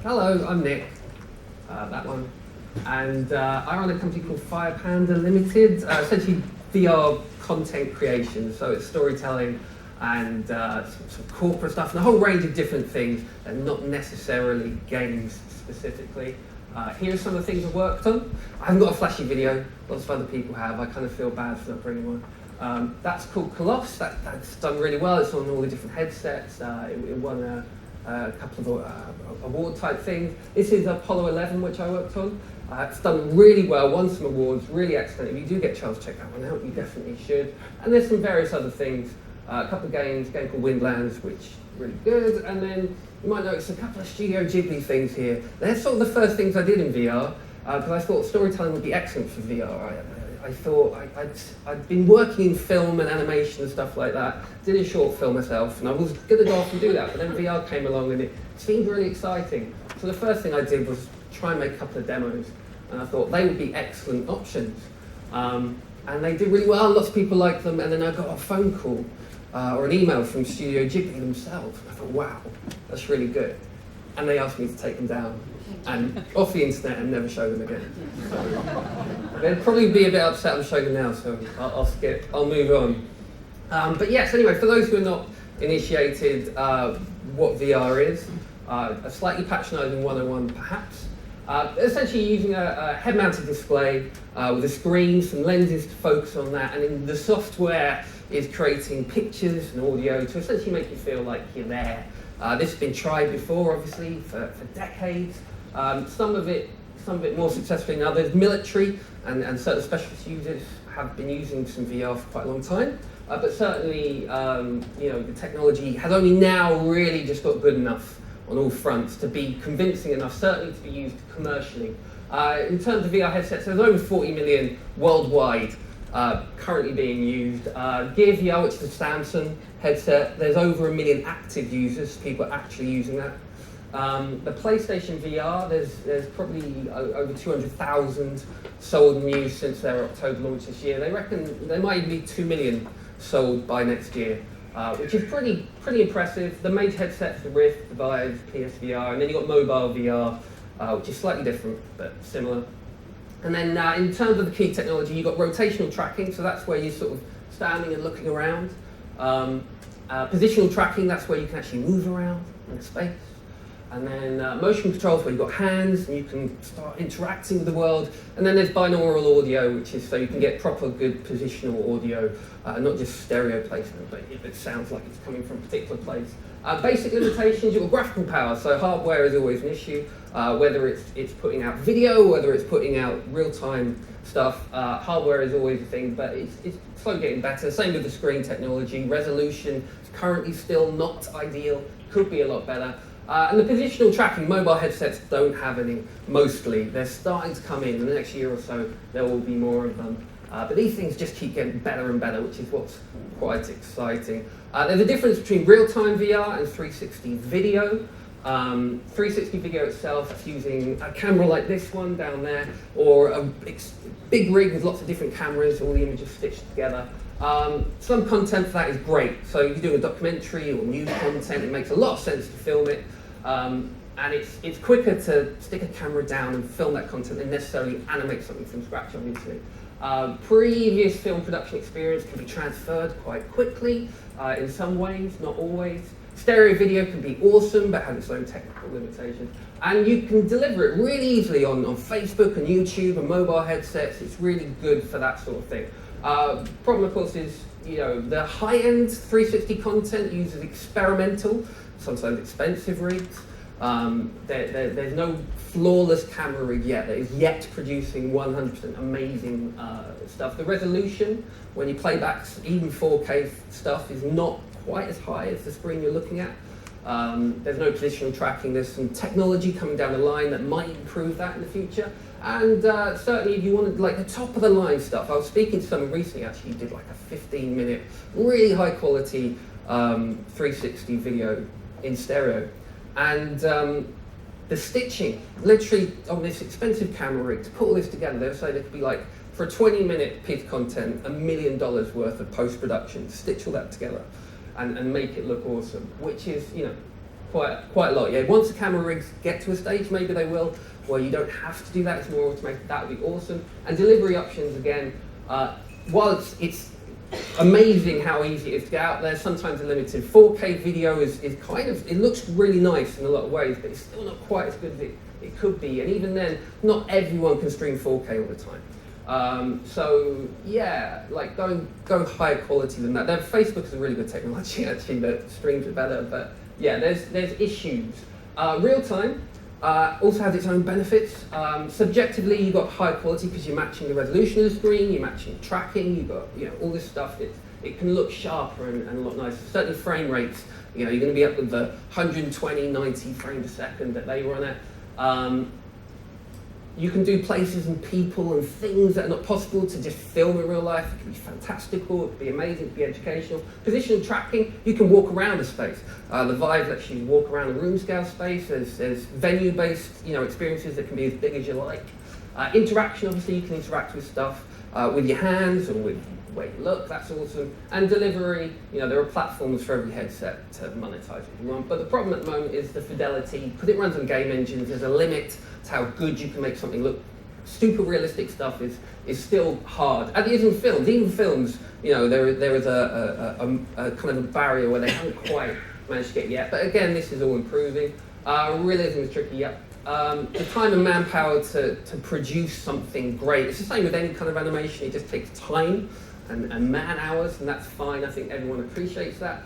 Hello, I'm Nick, that one, and I run a company called Fire Panda Limited, essentially VR content creation, so it's storytelling and some corporate stuff and a whole range of different things, and not necessarily games specifically. Here are some of the things I've worked on. I haven't got a flashy video, lots of other people have. I kind of feel bad for not bringing one. That's called Coloss. That's done really well. It's on all the different headsets. It won a couple of award type things. This is Apollo 11, which I worked on. It's done really well, won some awards, really excellent. If you do get a chance to check that one out, you definitely should. And there's some various other things. A couple of games, a game called Windlands, which is really good. And then you might notice a couple of Studio Ghibli things here. They're sort of the first things I did in VR, because I thought storytelling would be excellent for VR. I thought I'd been working in film and animation and stuff like that, did a short film myself, and I was going to go off and do that, but then VR came along and it seemed really exciting. So the first thing I did was try and make a couple of demos, and I thought they would be excellent options. And they did really well, lots of people liked them, and then I got a phone call or an email from Studio Ghibli themselves. I thought, wow, that's really good. And they asked me to take them down and off the internet and never show them again. So, they'd probably be a bit upset I'm showing them now, so I'll skip, I'll move on. But yes, anyway, for those who are not initiated, what VR is, a slightly patronising 101 perhaps. Essentially using a head-mounted display with a screen, some lenses to focus on that, and then the software is creating pictures and audio to essentially make you feel like you're there. This has been tried before, obviously, for decades. Some of it more successfully than others. Military and certain specialist users have been using some VR for quite a long time. But certainly, the technology has only now really just got good enough on all fronts to be convincing enough, certainly to be used commercially. In terms of VR headsets, there's over 40 million worldwide currently being used. Gear VR, which is a Samsung headset, there's over 1 million active users, people actually using that. The PlayStation VR, there's probably over 200,000 sold and used since their October launch this year. They reckon there might even be 2 million sold by next year, which is pretty impressive. The major headsets, the Rift, the Vive, PSVR, and then you've got mobile VR, which is slightly different, but similar. And then in terms of the key technology, you've got rotational tracking, so that's where you're sort of standing and looking around. Positional tracking, that's where you can actually move around in space. And then motion controls, where you've got hands and you can start interacting with the world. And then there's binaural audio, which is so you can get proper good positional audio, not just stereo placement, but if it sounds like it's coming from a particular place. Basic limitations, you've got graphical power, so hardware is always an issue, whether it's putting out video, whether it's putting out real-time stuff, hardware is always a thing, but it's slowly getting better. Same with the screen technology, resolution is currently still not ideal, could be a lot better. And the positional tracking, mobile headsets don't have any, mostly. They're starting to come in the next year or so, there will be more of them. But these things just keep getting better and better, which is what's quite exciting. There's a difference between real-time VR and 360 video. 360 video itself is using a camera like this one down there, or a big rig with lots of different cameras, all the images stitched together. Some content for that is great. So if you're doing a documentary or news content, it makes a lot of sense to film it. And it's quicker to stick a camera down and film that content than necessarily animate something from scratch, obviously. Previous film production experience can be transferred quite quickly in some ways, not always. Stereo video can be awesome, but has its own technical limitations. And you can deliver it really easily on Facebook and YouTube and mobile headsets. It's really good for that sort of thing. Problem, of course, is the high-end 360 content uses experimental, sometimes expensive rigs. There's no flawless camera rig yet that is yet producing 100% amazing stuff. The resolution, when you play back even 4K stuff, is not quite as high as the screen you're looking at. There's no positional tracking. There's some technology coming down the line that might improve that in the future. And certainly if you wanted like the top of the line stuff, I was speaking to someone recently actually who did like a 15-minute, really high quality 360 video in stereo. And the stitching, literally on this expensive camera rig, to put all this together, they were saying it could be like, for a 20-minute piece of content, $1 million worth of post-production, stitch all that together and make it look awesome, which is, Quite a lot, yeah. Once the camera rigs get to a stage, maybe they will, where you don't have to do that, it's more automated, that would be awesome. And delivery options, again, while it's amazing how easy it is to get out there, sometimes a limited 4K video is kind of, it looks really nice in a lot of ways, but it's still not quite as good as it could be. And even then, not everyone can stream 4K all the time. So yeah, like go higher quality than that. Facebook is a really good technology actually that streams it better, but yeah, there's issues. Realtime also has its own benefits. Subjectively, you've got high quality because you're matching the resolution of the screen, you're matching tracking, you've got all this stuff. It can look sharper and a lot nicer. Certainly frame rates, you're going to be up with the 120, 90 frames a second that they run at. You can do places and people and things that are not possible to just film in real life. It can be fantastical, it can be amazing, it can be educational. Positional tracking, you can walk around a space. The Vive lets you walk around a room scale space. There's venue-based experiences that can be as big as you like. Interaction, obviously, you can interact with stuff with your hands or with the way you look, that's awesome. And delivery, there are platforms for every headset to monetize if you want. But the problem at the moment is the fidelity. Because it runs on game engines, there's a limit to how good you can make something look. Super realistic stuff is still hard. And even films, there is a kind of a barrier where they haven't quite managed to get yet. But again, this is all improving. Realism is tricky, yep. The time and manpower to produce something great. It's the same with any kind of animation. It just takes time and man hours, and that's fine. I think everyone appreciates that.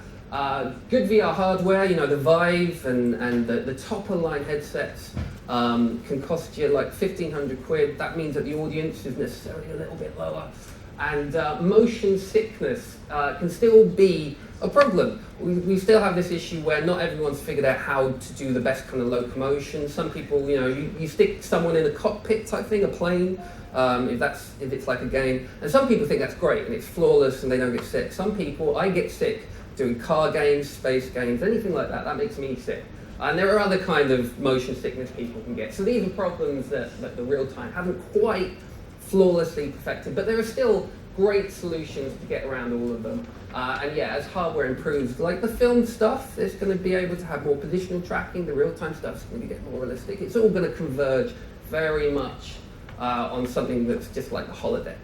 Good VR hardware, the Vive and the top of the line headsets can cost you like 1,500 quid. That means that the audience is necessarily a little bit lower. And motion sickness can still be a problem. We still have this issue where not everyone's figured out how to do the best kind of locomotion. Some people, you stick someone in a cockpit type thing, a plane, if it's like a game. And some people think that's great and it's flawless and they don't get sick. Some people, I get sick doing car games, space games, anything like that. That makes me sick. And there are other kind of motion sickness people can get. So these are problems that the Realtime haven't quite flawlessly perfected, but there are still great solutions to get around all of them. And yeah, as hardware improves, like the film stuff, it's going to be able to have more positional tracking. The Realtime stuff is going to get more realistic. It's all going to converge very much on something that's just like the holodeck,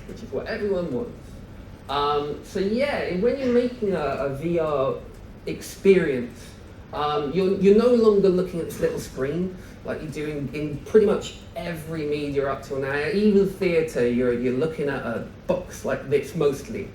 which is what everyone wants. So yeah, when you're making a VR experience, you're no longer looking at this little screen like you do in pretty much every media up till now. Even theatre, you're looking at a box like this mostly.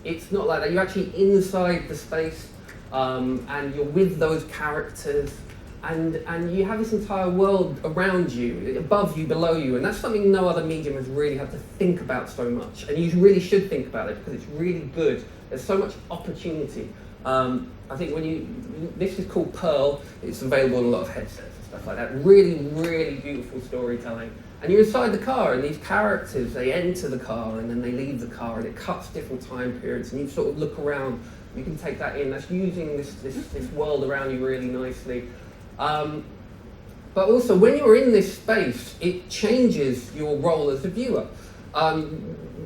It's not like that. You're actually inside the space, and you're with those characters, and you have this entire world around you, above you, below you, and that's something no other medium has really had to think about so much. And you really should think about it because it's really good. There's so much opportunity. I think this is called Pearl. It's available on a lot of headsets and stuff like that. Really, really beautiful storytelling. And you're inside the car, and these characters, they enter the car, and then they leave the car, and it cuts different time periods, and you sort of look around. You can take that in. That's using this world around you really nicely. But also, when you're in this space, it changes your role as a viewer.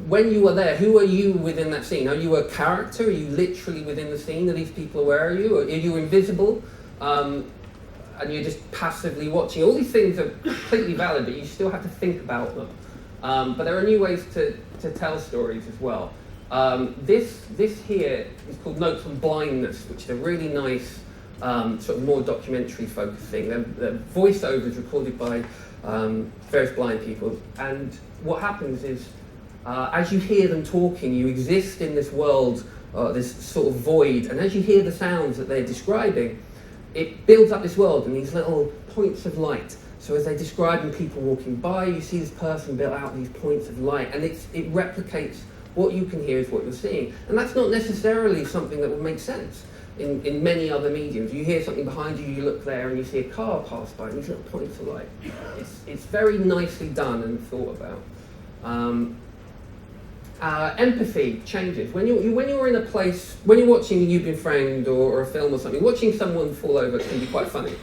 When you are there, who are you within that scene? Are you a character? Are you literally within the scene? Are these people aware of you? Are you invisible? And you're just passively watching. All these things are completely valid, but you still have to think about them. But there are new ways to tell stories as well. This here is called Notes on Blindness, which is a really nice sort of more documentary focused thing. The voiceover is recorded by various blind people, and what happens is as you hear them talking, you exist in this world, this sort of void, and as you hear the sounds that they're describing, it builds up this world and these little points of light. So as they're describing people walking by, you see this person built out these points of light, and it replicates what you can hear is what you're seeing. And that's not necessarily something that would make sense in many other mediums. You hear something behind you, you look there, and you see a car pass by, and these little points of light. It's very nicely done and thought about. Empathy changes. When you're in a place, when you're watching You've Been Framed or a film or something, watching someone fall over can be quite funny.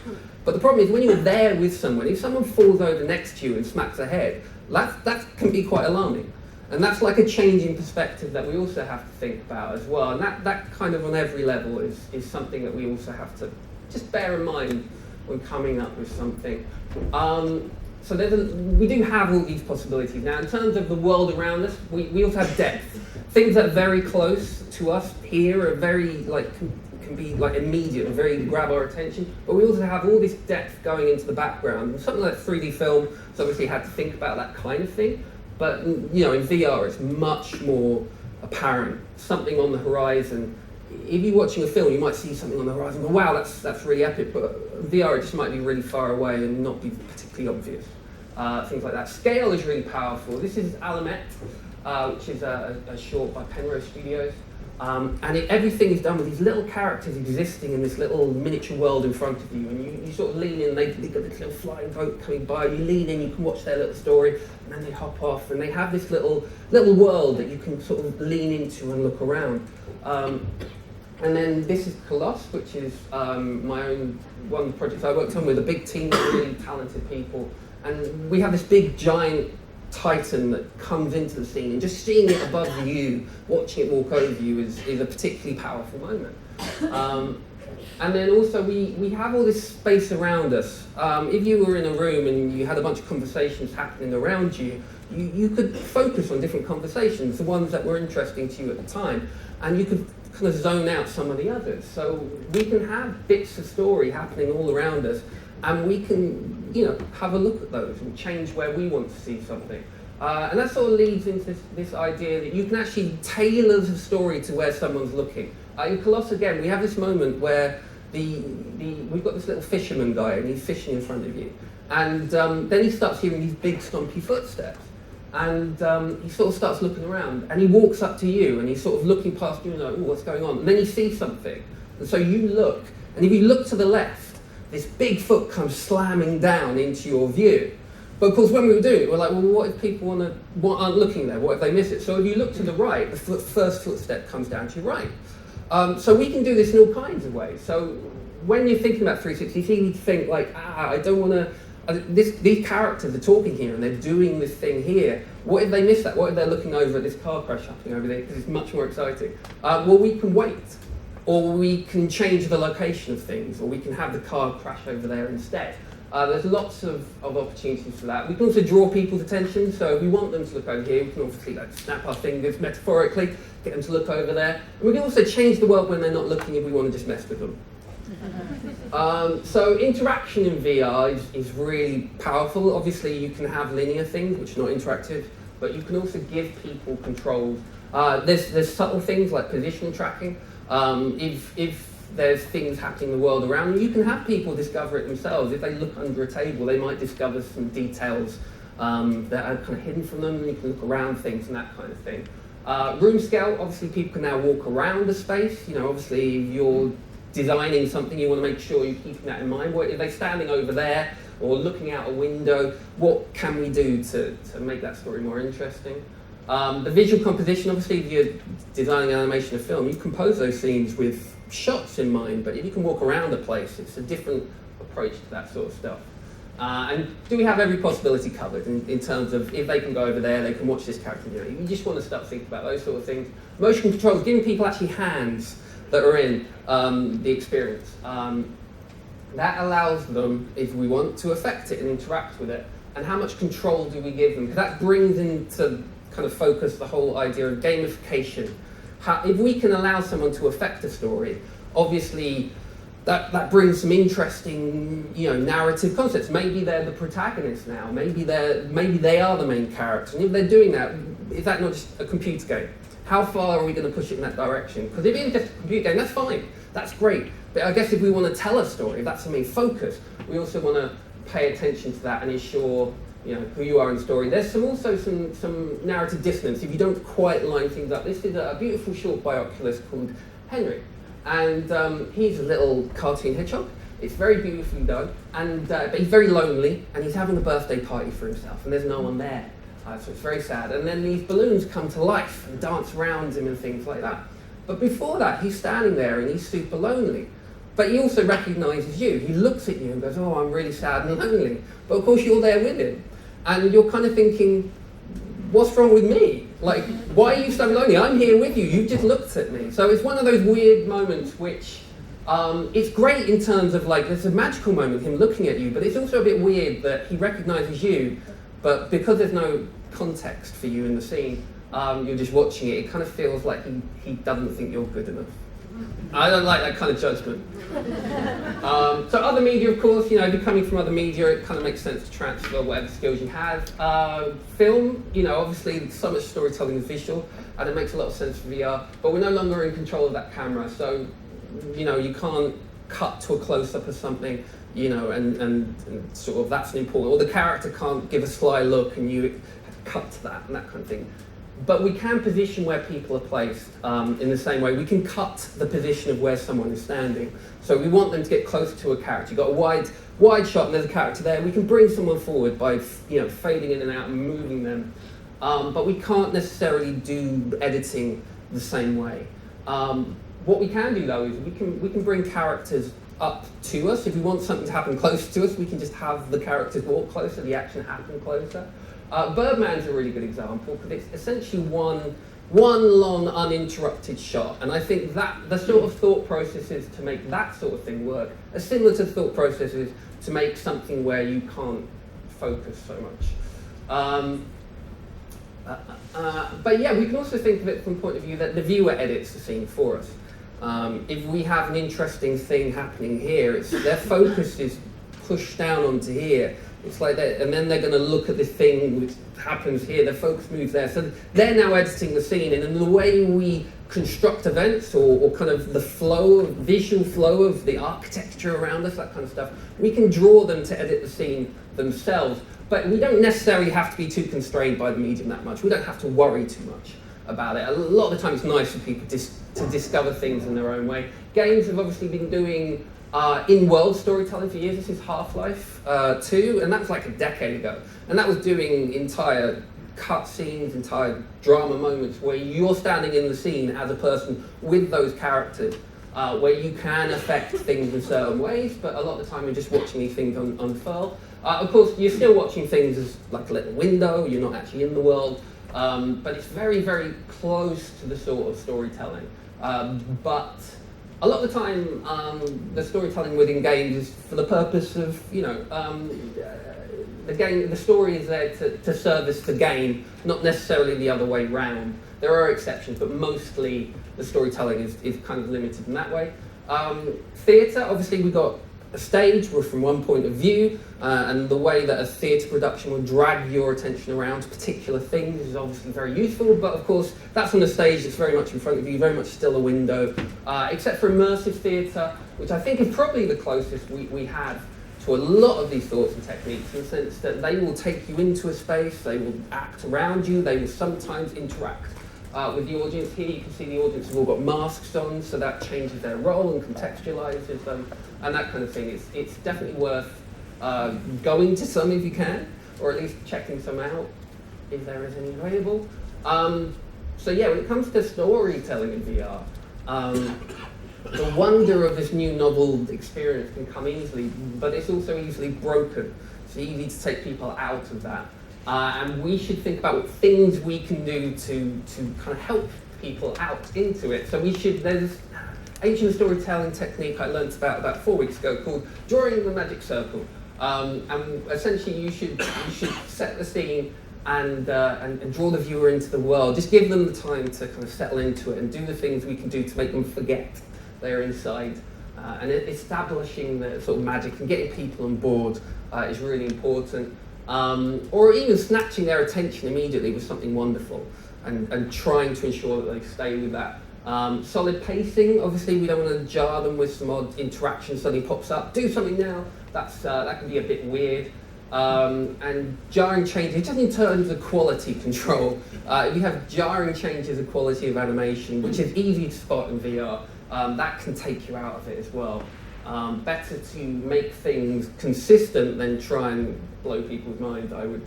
But the problem is when you're there with someone, if someone falls over next to you and smacks their head, that can be quite alarming. And that's like a change in perspective that we also have to think about as well. And that kind of on every level is something that we also have to just bear in mind when coming up with something. So we do have all these possibilities. Now, in terms of the world around us, we also have depth. Things that are very close to us here are very, can be immediate and very grab our attention, but we also have all this depth going into the background. And something like 3D film, so obviously had to think about that kind of thing, but in VR it's much more apparent. Something on the horizon. If you're watching a film, you might see something on the horizon and go, wow, that's really epic, but VR, it just might be really far away and not be particularly obvious. Things like that. Scale is really powerful. This is Alamet, which is a short by Penrose Studios. And everything is done with these little characters existing in this little miniature world in front of you. And you sort of lean in, they got this little flying boat coming by, you lean in, you can watch their little story, and then they hop off, and they have this little world that you can sort of lean into and look around. And then this is Colosse, which is my own one of the projects I worked on with a big team of really talented people. And we have this big, giant Titan that comes into the scene, and just seeing it above you, watching it walk over you is a particularly powerful moment. And then also we have all this space around us. If you were in a room and you had a bunch of conversations happening around you, you could focus on different conversations, the ones that were interesting to you at the time, and you could kind of zone out some of the others. So we can have bits of story happening all around us, and we can, have a look at those and change where we want to see something. And that sort of leads into this idea that you can actually tailor the story to where someone's looking. In Colosse, again, we have this moment where we've got this little fisherman guy, and he's fishing in front of you. And then he starts hearing these big stompy footsteps. And he sort of starts looking around, and he walks up to you, and he's sort of looking past you and like, oh, what's going on? And then he sees something. And so you look, and if you look to the left, this big foot comes slamming down into your view. But of course, when we were doing it, we're like, well, what if people aren't looking there? What if they miss it? So if you look to the right, the first footstep comes down to your right. So we can do this in all kinds of ways. So when you're thinking about 360, you need to think like, I don't want to, these characters are talking here and they're doing this thing here. What if they miss that? What if they're looking over at this car crash happening over there? Because it's much more exciting. Well, we can wait. Or we can change the location of things, or we can have the car crash over there instead. There's lots of opportunities for that. We can also draw people's attention, so if we want them to look over here, we can obviously snap our fingers metaphorically, get them to look over there. And we can also change the world when they're not looking if we want to just mess with them. So interaction in VR is really powerful. Obviously you can have linear things, which are not interactive, but you can also give people controls. There's subtle things like position tracking. If there's things happening in the world around you can have people discover it themselves. If they look under a table, they might discover some details that are kind of hidden from them, and you can look around things and that kind of thing. Room scale, obviously people can now walk around the space. Obviously if you're designing something, you want to make sure you're keeping that in mind. If they're standing over there or looking out a window, what can we do to make that story more interesting? The visual composition, obviously, if you're designing an animation or film, you compose those scenes with shots in mind, but if you can walk around a place, it's a different approach to that sort of stuff. And do we have every possibility covered in terms of if they can go over there, they can watch this character? You just want to start thinking about those sort of things. Motion controls, giving people actually hands that are in the experience. That allows them, if we want, to affect it and interact with it. And how much control do we give them? Because that brings into kind of focus the whole idea of gamification. If we can allow someone to affect a story, obviously that brings some interesting, narrative concepts. Maybe they're the protagonist now. Maybe they are the main character. And if they're doing that, is that not just a computer game? How far are we going to push it in that direction? Because if it's just a computer game, that's fine. That's great. But I guess if we want to tell a story, if that's the main focus, we also want to pay attention to that and ensure who you are in the story. There's also some narrative dissonance if you don't quite line things up. This is a beautiful short by Oculus called Henry, and he's a little cartoon hedgehog. It's very beautifully done, and but he's very lonely, and he's having a birthday party for himself, and there's no one there, so it's very sad. And then these balloons come to life and dance around him and things like that. But before that, he's standing there and he's super lonely. But he also recognises you. He looks at you and goes, oh, I'm really sad and lonely. But of course you're there with him. And you're kind of thinking, what's wrong with me? Like, why are you so lonely? I'm here with you. You just looked at me. So it's one of those weird moments which It's great in terms of like, there's a magical moment, him looking at you, but it's also a bit weird that he recognizes you, but because there's no context for you in the scene, you're just watching it, it kind of feels like he doesn't think you're good enough. I don't like that kind of judgment. So other media, of course, if you're coming from other media, it kind of makes sense to transfer whatever skills you have. Film, obviously so much storytelling is visual, and it makes a lot of sense for VR, but we're no longer in control of that camera, so you can't cut to a close-up of something, and sort of that's an important, or the character can't give a sly look and you cut to that and that kind of thing. But we can position where people are placed in the same way. We can cut the position of where someone is standing. So we want them to get closer to a character. You've got a wide shot and there's a character there. We can bring someone forward by fading in and out and moving them. But we can't necessarily do editing the same way. What we can do though is we can bring characters up to us. If we want something to happen close to us, we can just have the characters walk closer, the action happen closer. Birdman's a really good example because it's essentially one long uninterrupted shot, and I think that the sort of thought processes to make that sort of thing work are similar to thought processes to make something where you can't focus so much. But yeah, we can also think of it from the point of view that the viewer edits the scene for us. If we have an interesting thing happening here, their focus is pushed down onto here. It's like that, and then they're going to look at the thing which happens here, their focus moves there. So they're now editing the scene, and in the way we construct events or kind of the visual flow of the architecture around us, that kind of stuff, we can draw them to edit the scene themselves. But we don't necessarily have to be too constrained by the medium that much. We don't have to worry too much about it. A lot of the time it's nice for people to discover things in their own way. Games have obviously been doing in-world storytelling for years. This is Half-Life 2, and that was like a decade ago. And that was doing entire cutscenes, entire drama moments where you're standing in the scene as a person with those characters, where you can affect things in certain ways, but a lot of the time you're just watching these things unfurl. Of course, you're still watching things as like a little window, you're not actually in the world, but it's very, very close to the sort of storytelling. But a lot of the time, the storytelling within games is for the purpose of, the story is there to service the game, not necessarily the other way round. There are exceptions, but mostly the storytelling is kind of limited in that way. Theatre, obviously we've got a stage, we're from one point of view, and the way that a theatre production will drag your attention around particular things is obviously very useful, but of course that's on a stage that's very much in front of you, very much still a window, except for immersive theatre, which I think is probably the closest we have to a lot of these thoughts and techniques, in the sense that they will take you into a space, they will act around you, they will sometimes interact with the audience. Here you can see the audience have all got masks on, so that changes their role and contextualizes them, and that kind of thing. It's definitely worth going to some if you can, or at least checking some out if there is any available. So yeah, when it comes to storytelling in VR, the wonder of this new novel experience can come easily, but it's also easily broken. It's easy to take people out of that. And we should think about what things we can do to kind of help people out into it. So there's ancient storytelling technique I learned about 4 weeks ago called drawing the magic circle. And essentially you should set the scene and draw the viewer into the world. Just give them the time to kind of settle into it and do the things we can do to make them forget they're inside. And establishing the sort of magic and getting people on board is really important. Or even snatching their attention immediately with something wonderful and trying to ensure that they stay with that. Solid pacing, obviously we don't want to jar them with some odd interaction suddenly pops up. Do something now, that can be a bit weird. And jarring changes, just in terms of quality control, if you have jarring changes of quality of animation, which is easy to spot in VR, that can take you out of it as well. Better to make things consistent than try and blow people's minds, I would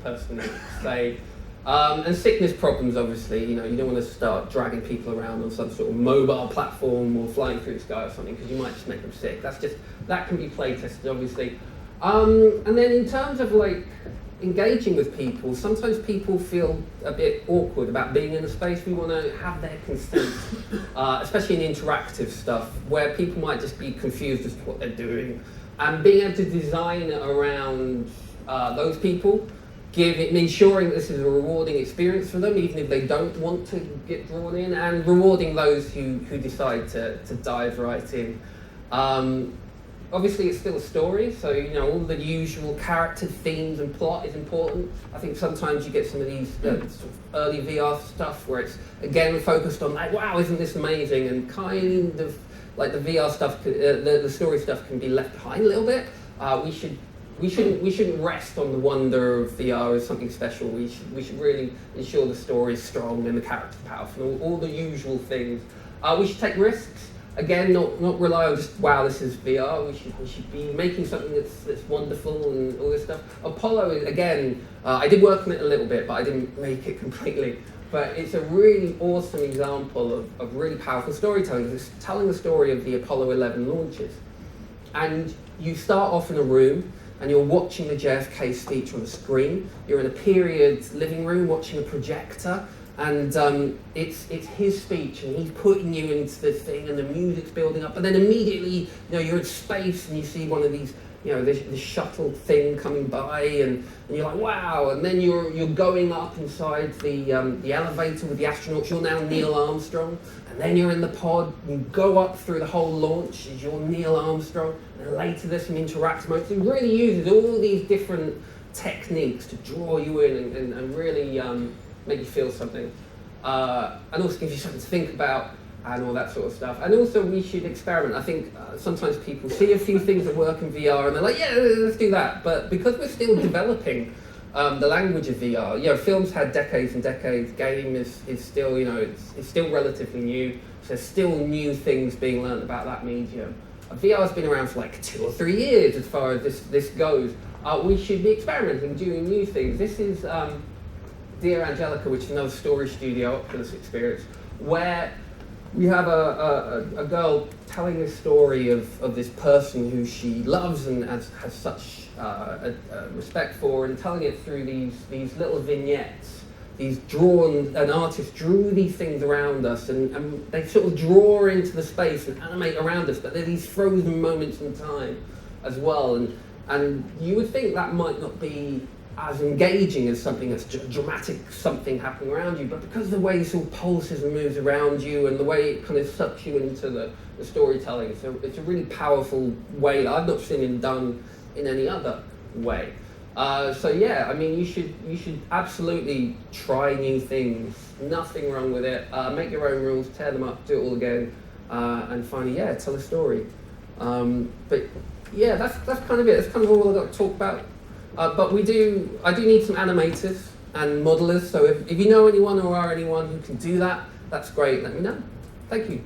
personally say. And sickness problems, obviously, you don't want to start dragging people around on some sort of mobile platform or flying through the sky or something, because you might just make them sick. That can be play tested, obviously. And then in terms of like engaging with people. Sometimes people feel a bit awkward about being in a space. We want to have their consent, especially in interactive stuff, where people might just be confused as to what they're doing. And being able to design around those people, ensuring that this is a rewarding experience for them, even if they don't want to get drawn in, and rewarding those who decide to dive right in. Obviously, it's still a story, so all the usual character themes and plot is important. I think sometimes you get some of these sort of early VR stuff where it's again focused on like, wow, isn't this amazing, and kind of like the VR stuff, the story stuff can be left behind a little bit. We shouldn't rest on the wonder of VR as something special. We should really ensure the story is strong and the characters powerful, all the usual things. We should take risks. Again, not rely on just, wow, this is VR. We should be making something that's wonderful and all this stuff. Apollo, again, I did work on it a little bit, but I didn't make it completely. But it's a really awesome example of really powerful storytelling. It's telling the story of the Apollo 11 launches. And you start off in a room, and you're watching the JFK speech on the screen. You're in a period living room watching a projector, and it's his speech, and he's putting you into this thing, and the music's building up, and then immediately, you're in space, and you see one of these, this shuttle thing coming by, and you're like, wow, and then you're going up inside the elevator with the astronauts. You're now Neil Armstrong, and then you're in the pod. You go up through the whole launch as you're Neil Armstrong, and later there's some interactive moments. It really uses all these different techniques to draw you in and really make you feel something, and also give you something to think about and all that sort of stuff. And also we should experiment. I think sometimes people see a few things that work in VR and they're like, yeah, let's do that. But because we're still developing the language of VR, film's had decades and decades. Game is still, it's still relatively new. So there's still new things being learned about that medium. VR's been around for like 2 or 3 years as far as this goes. We should be experimenting, doing new things. This is Dear Angelica, which is another story studio, Oculus experience, where we have a girl telling this story of this person who she loves and has such respect for, and telling it through these little vignettes. An artist drew these things around us, and they sort of draw into the space and animate around us, but they're these frozen moments in time as well. And you would think that might not be as engaging as something that's dramatic, something happening around you, but because of the way this all pulses and moves around you and the way it kind of sucks you into the storytelling, it's a really powerful way that I've not seen it done in any other way. So yeah, I mean, you should absolutely try new things. Nothing wrong with it. Make your own rules, tear them up, do it all again, and finally, tell a story. But yeah, that's kind of it. That's kind of all I've got to talk about. But I do need some animators and modelers. So if you know anyone or are anyone who can do that, that's great. Let me know. Thank you.